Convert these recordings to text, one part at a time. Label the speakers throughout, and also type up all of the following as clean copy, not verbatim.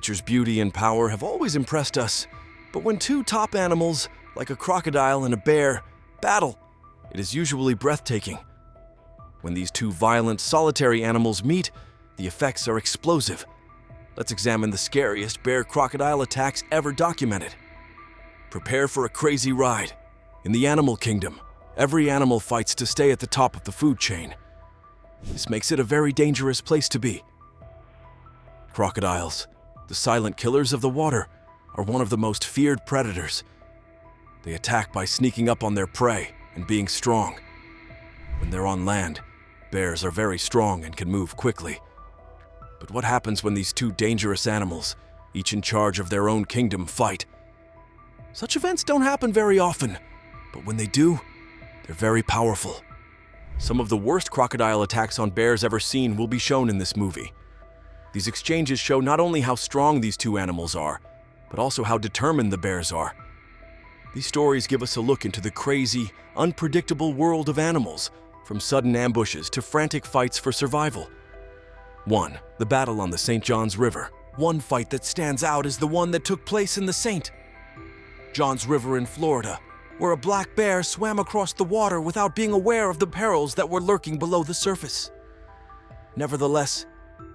Speaker 1: Nature's beauty and power have always impressed us, but when two top animals, like a crocodile and a bear, battle, it is usually breathtaking. When these two violent, solitary animals meet, the effects are explosive. Let's examine the scariest bear-crocodile attacks ever documented. Prepare for a crazy ride. In the animal kingdom, every animal fights to stay at the top of the food chain. This makes it a very dangerous place to be. Crocodiles, the silent killers of the water, are one of the most feared predators. They attack by sneaking up on their prey and being strong. When they're on land, bears are very strong and can move quickly. But what happens when these two dangerous animals, each in charge of their own kingdom, fight? Such events don't happen very often, but when they do, they're very powerful. Some of the worst crocodile attacks on bears ever seen will be shown in this movie. These exchanges show not only how strong these two animals are, but also how determined the bears are. These stories give us a look into the crazy, unpredictable world of animals, from sudden ambushes to frantic fights for survival. 1. The battle on the St. Johns River. One fight that stands out is the one that took place in the St. Johns River in Florida, where a black bear swam across the water without being aware of the perils that were lurking below the surface. Nevertheless,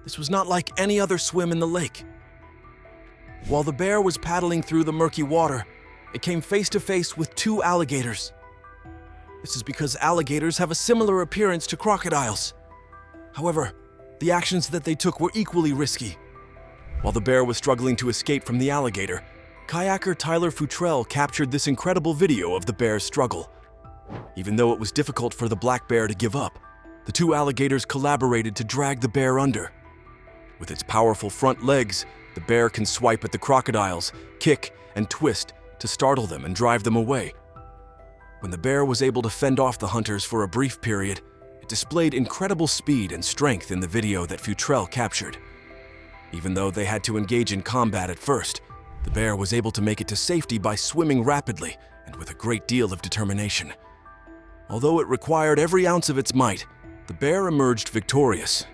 Speaker 1: this was not like any other swim in the lake. While the bear was paddling through the murky water, it came face to face with two alligators. This is because alligators have a similar appearance to crocodiles. However, the actions that they took were equally risky. While the bear was struggling to escape from the alligator, kayaker Tyler Futrell captured this incredible video of the bear's struggle. Even though it was difficult for the black bear to give up, the two alligators collaborated to drag the bear under. With its powerful front legs, the bear can swipe at the crocodiles, kick, and twist to startle them and drive them away. When the bear was able to fend off the hunters for a brief period, it displayed incredible speed and strength in the video that Futrell captured. Even though they had to engage in combat at first, the bear was able to make it to safety by swimming rapidly and with a great deal of determination. Although it required every ounce of its might, the bear emerged victorious.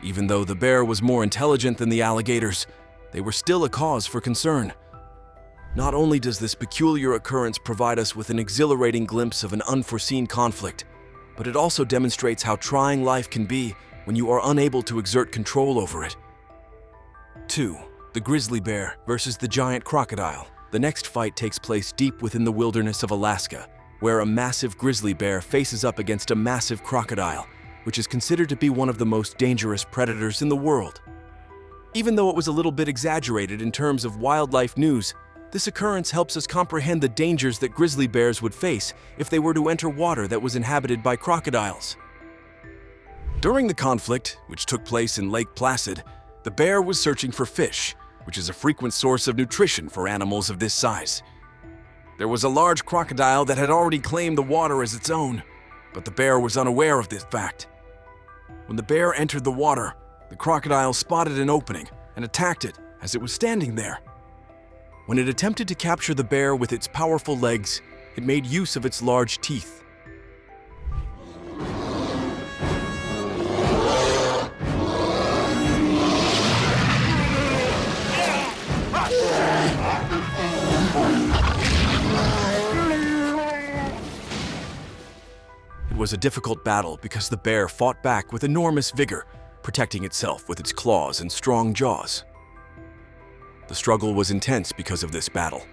Speaker 1: Even though the bear was more intelligent than the alligators, they were still a cause for concern. Not only does this peculiar occurrence provide us with an exhilarating glimpse of an unforeseen conflict, but it also demonstrates how trying life can be when you are unable to exert control over it. 2. The grizzly bear versus the giant crocodile. The next fight takes place deep within the wilderness of Alaska, where a massive grizzly bear faces up against a massive crocodile, which is considered to be one of the most dangerous predators in the world. Even though it was a little bit exaggerated in terms of wildlife news, this occurrence helps us comprehend the dangers that grizzly bears would face if they were to enter water that was inhabited by crocodiles. During the conflict, which took place in Lake Placid, the bear was searching for fish, which is a frequent source of nutrition for animals of this size. There was a large crocodile that had already claimed the water as its own, but the bear was unaware of this fact. When the bear entered the water, the crocodile spotted an opening and attacked it as it was standing there. When it attempted to capture the bear with its powerful legs, it made use of its large teeth. It was a difficult battle because the bear fought back with enormous vigor, protecting itself with its claws and strong jaws. The struggle was intense because of this battle.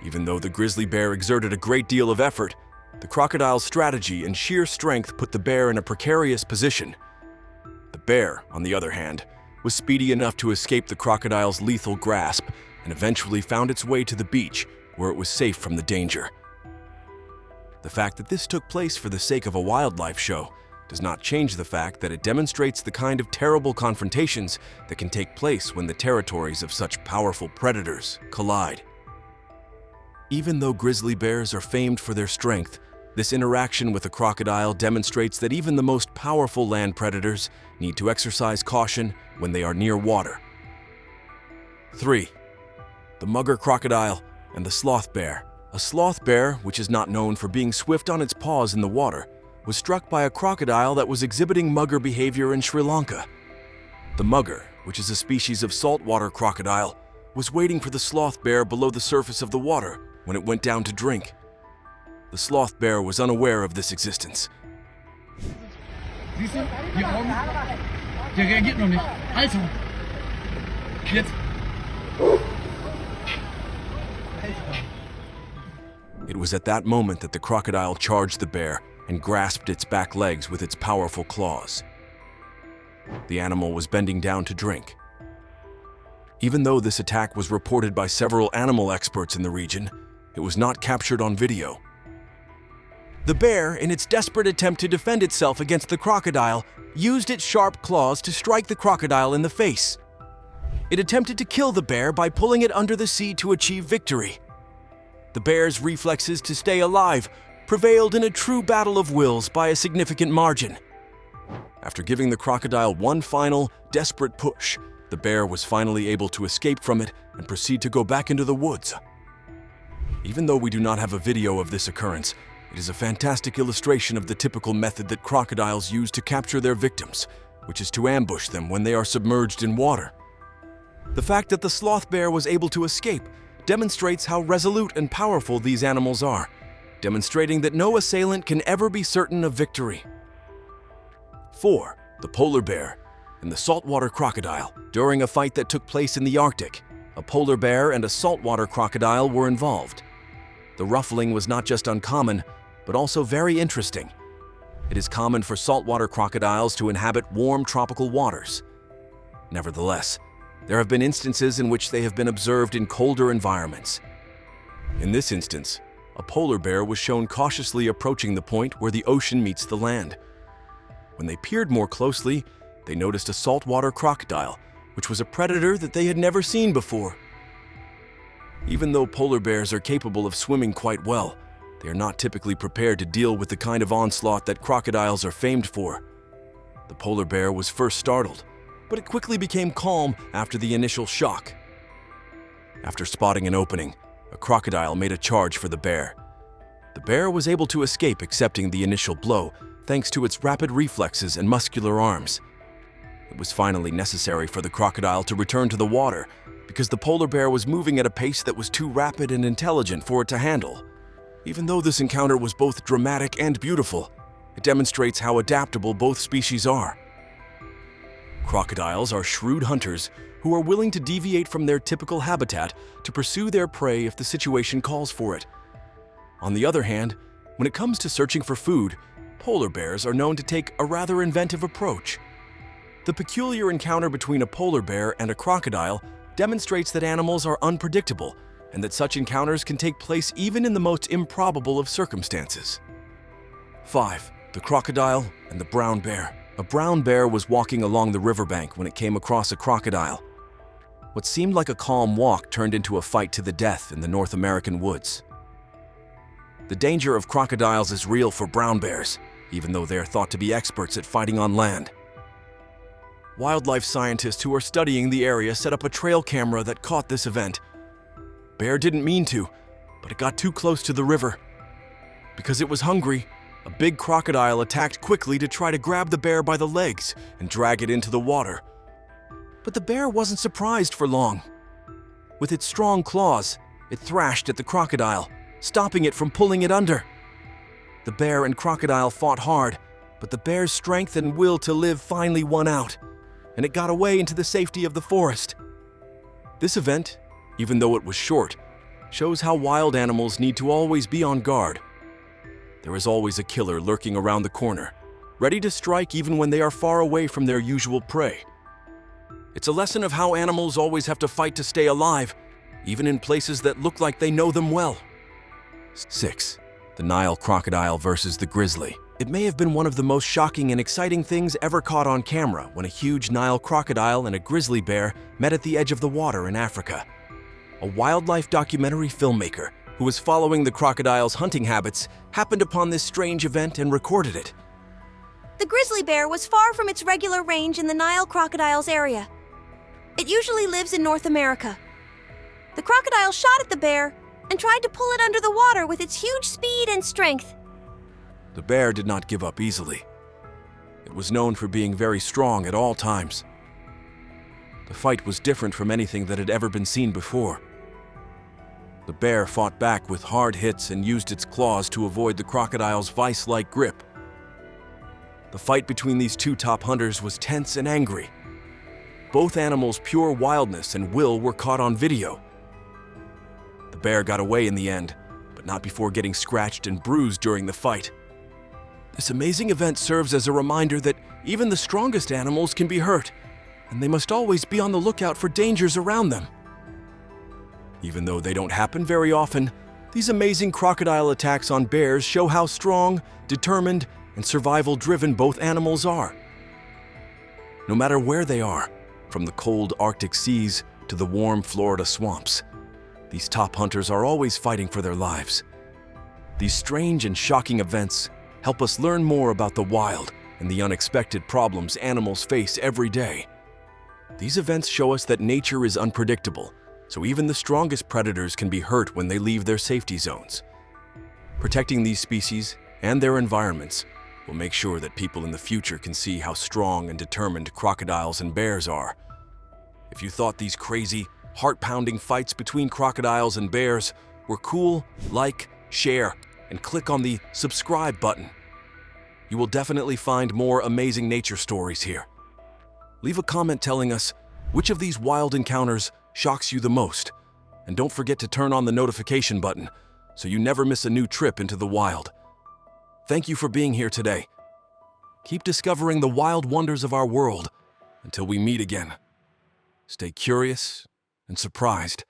Speaker 1: Even though the grizzly bear exerted a great deal of effort, the crocodile's strategy and sheer strength put the bear in a precarious position. The bear, on the other hand, was speedy enough to escape the crocodile's lethal grasp and eventually found its way to the beach, where it was safe from the danger. The fact that this took place for the sake of a wildlife show does not change the fact that it demonstrates the kind of terrible confrontations that can take place when the territories of such powerful predators collide. Even though grizzly bears are famed for their strength, this interaction with a crocodile demonstrates that even the most powerful land predators need to exercise caution when they are near water. 3. The mugger crocodile and the sloth bear. A sloth bear, which is not known for being swift on its paws in the water, was struck by a crocodile that was exhibiting mugger behavior in Sri Lanka. The mugger, which is a species of saltwater crocodile, was waiting for the sloth bear below the surface of the water when it went down to drink. The sloth bear was unaware of this existence.
Speaker 2: Siehst du, die Augen, der reagiert noch nicht. Also, jetzt.
Speaker 1: It was at that moment that the crocodile charged the bear and grasped its back legs with its powerful claws. The animal was bending down to drink. Even though this attack was reported by several animal experts in the region, it was not captured on video. The bear, in its desperate attempt to defend itself against the crocodile, used its sharp claws to strike the crocodile in the face. It attempted to kill the bear by pulling it under the sea to achieve victory. The bear's reflexes to stay alive prevailed in a true battle of wills by a significant margin. After giving the crocodile one final, desperate push, the bear was finally able to escape from it and proceed to go back into the woods. Even though we do not have a video of this occurrence, it is a fantastic illustration of the typical method that crocodiles use to capture their victims, which is to ambush them when they are submerged in water. The fact that the sloth bear was able to escape demonstrates how resolute and powerful these animals are, demonstrating that no assailant can ever be certain of victory. 4. The polar bear and the saltwater crocodile. During a fight that took place in the Arctic, a polar bear and a saltwater crocodile were involved. The ruffling was not just uncommon, but also very interesting. It is common for saltwater crocodiles to inhabit warm tropical waters. Nevertheless, there have been instances in which they have been observed in colder environments. In this instance, a polar bear was shown cautiously approaching the point where the ocean meets the land. When they peered more closely, they noticed a saltwater crocodile, which was a predator that they had never seen before. Even though polar bears are capable of swimming quite well, they are not typically prepared to deal with the kind of onslaught that crocodiles are famed for. The polar bear was first startled, but it quickly became calm after the initial shock. After spotting an opening, a crocodile made a charge for the bear. The bear was able to escape accepting the initial blow thanks to its rapid reflexes and muscular arms. It was finally necessary for the crocodile to return to the water because the polar bear was moving at a pace that was too rapid and intelligent for it to handle. Even though this encounter was both dramatic and beautiful, it demonstrates how adaptable both species are. Crocodiles are shrewd hunters who are willing to deviate from their typical habitat to pursue their prey if the situation calls for it. On the other hand, when it comes to searching for food, polar bears are known to take a rather inventive approach. The peculiar encounter between a polar bear and a crocodile demonstrates that animals are unpredictable and that such encounters can take place even in the most improbable of circumstances. 5. The crocodile and the brown bear. A brown bear was walking along the riverbank when it came across a crocodile. What seemed like a calm walk turned into a fight to the death in the North American woods. The danger of crocodiles is real for brown bears, even though they are thought to be experts at fighting on land. Wildlife scientists who are studying the area set up a trail camera that caught this event. Bear didn't mean to, but it got too close to the river. Because it was hungry, a big crocodile attacked quickly to try to grab the bear by the legs and drag it into the water. But the bear wasn't surprised for long. With its strong claws, it thrashed at the crocodile, stopping it from pulling it under. The bear and crocodile fought hard, but the bear's strength and will to live finally won out, and it got away into the safety of the forest. This event, even though it was short, shows how wild animals need to always be on guard. There is always a killer lurking around the corner, ready to strike even when they are far away from their usual prey. It's a lesson of how animals always have to fight to stay alive, even in places that look like they know them well. 6. The Nile crocodile versus the grizzly. It may have been one of the most shocking and exciting things ever caught on camera when a huge Nile crocodile and a grizzly bear met at the edge of the water in Africa. A wildlife documentary filmmaker who was following the crocodile's hunting habits happened upon this strange event and recorded it.
Speaker 3: The grizzly bear was far from its regular range in the Nile crocodile's area. It usually lives in North America. The crocodile shot at the bear and tried to pull it under the water with its huge speed and strength.
Speaker 1: The bear did not give up easily. It was known for being very strong at all times. The fight was different from anything that had ever been seen before. The bear fought back with hard hits and used its claws to avoid the crocodile's vice-like grip. The fight between these two top hunters was tense and angry. Both animals' pure wildness and will were caught on video. The bear got away in the end, but not before getting scratched and bruised during the fight. This amazing event serves as a reminder that even the strongest animals can be hurt, and they must always be on the lookout for dangers around them. Even though they don't happen very often, these amazing crocodile attacks on bears show how strong, determined, and survival-driven both animals are. No matter where they are, from the cold Arctic seas to the warm Florida swamps, these top hunters are always fighting for their lives. These strange and shocking events help us learn more about the wild and the unexpected problems animals face every day. These events show us that nature is unpredictable, so even the strongest predators can be hurt when they leave their safety zones. Protecting these species and their environments will make sure that people in the future can see how strong and determined crocodiles and bears are. If you thought these crazy, heart-pounding fights between crocodiles and bears were cool, like, share, and click on the subscribe button. You will definitely find more amazing nature stories here. Leave a comment telling us which of these wild encounters shocks you the most, and don't forget to turn on the notification button so you never miss a new trip into the wild. Thank you for being here today. Keep discovering the wild wonders of our world until we meet again. Stay curious and surprised.